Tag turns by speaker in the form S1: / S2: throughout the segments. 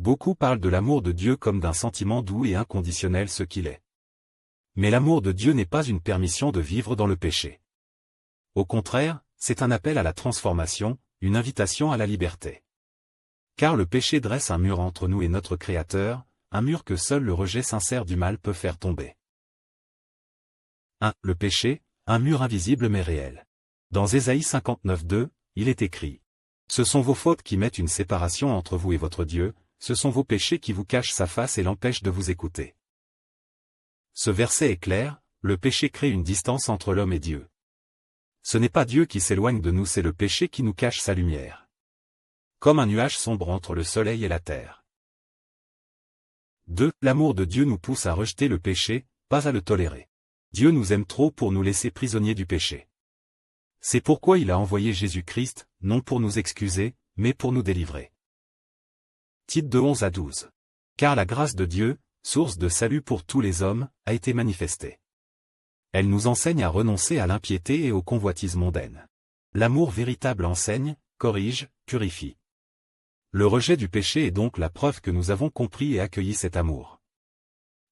S1: Beaucoup parlent de l'amour de Dieu comme d'un sentiment doux et inconditionnel, ce qu'il est. Mais l'amour de Dieu n'est pas une permission de vivre dans le péché. Au contraire, c'est un appel à la transformation, une invitation à la liberté. Car le péché dresse un mur entre nous et notre Créateur, un mur que seul le rejet sincère du mal peut faire tomber. 1. Le péché, un mur invisible mais réel. Dans Ésaïe 59:2, il est écrit: « Ce sont vos fautes qui mettent une séparation entre vous et votre Dieu, ce sont vos péchés qui vous cachent sa face et l'empêchent de vous écouter. » Ce verset est clair, le péché crée une distance entre l'homme et Dieu. Ce n'est pas Dieu qui s'éloigne de nous, c'est le péché qui nous cache sa lumière. Comme un nuage sombre entre le soleil et la terre. 2. L'amour de Dieu nous pousse à rejeter le péché, pas à le tolérer. Dieu nous aime trop pour nous laisser prisonniers du péché. C'est pourquoi il a envoyé Jésus-Christ, non pour nous excuser, mais pour nous délivrer. Tite 2:11-12. Car la grâce de Dieu, source de salut pour tous les hommes, a été manifestée. Elle nous enseigne à renoncer à l'impiété et aux convoitises mondaines. L'amour véritable enseigne, corrige, purifie. Le rejet du péché est donc la preuve que nous avons compris et accueilli cet amour.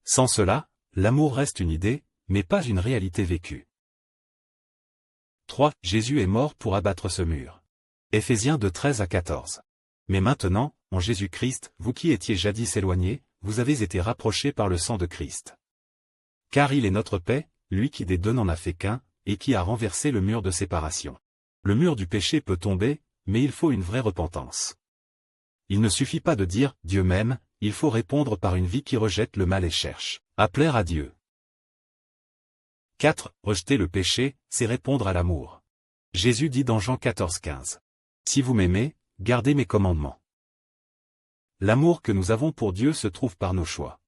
S1: Sans cela, l'amour reste une idée, mais pas une réalité vécue. 3. Jésus est mort pour abattre ce mur. Éphésiens 2:13-14. Mais maintenant, en Jésus-Christ, vous qui étiez jadis éloignés, vous avez été rapprochés par le sang de Christ. Car il est notre paix, lui qui des deux n'en a fait qu'un, et qui a renversé le mur de séparation. Le mur du péché peut tomber, mais il faut une vraie repentance. Il ne suffit pas de dire « Dieu m'aime », il faut répondre par une vie qui rejette le mal et cherche à plaire à Dieu. 4. Rejeter le péché, c'est répondre à l'amour. Jésus dit dans Jean 14:15. « Si vous m'aimez, gardez mes commandements. » L'amour que nous avons pour Dieu se trouve par nos choix.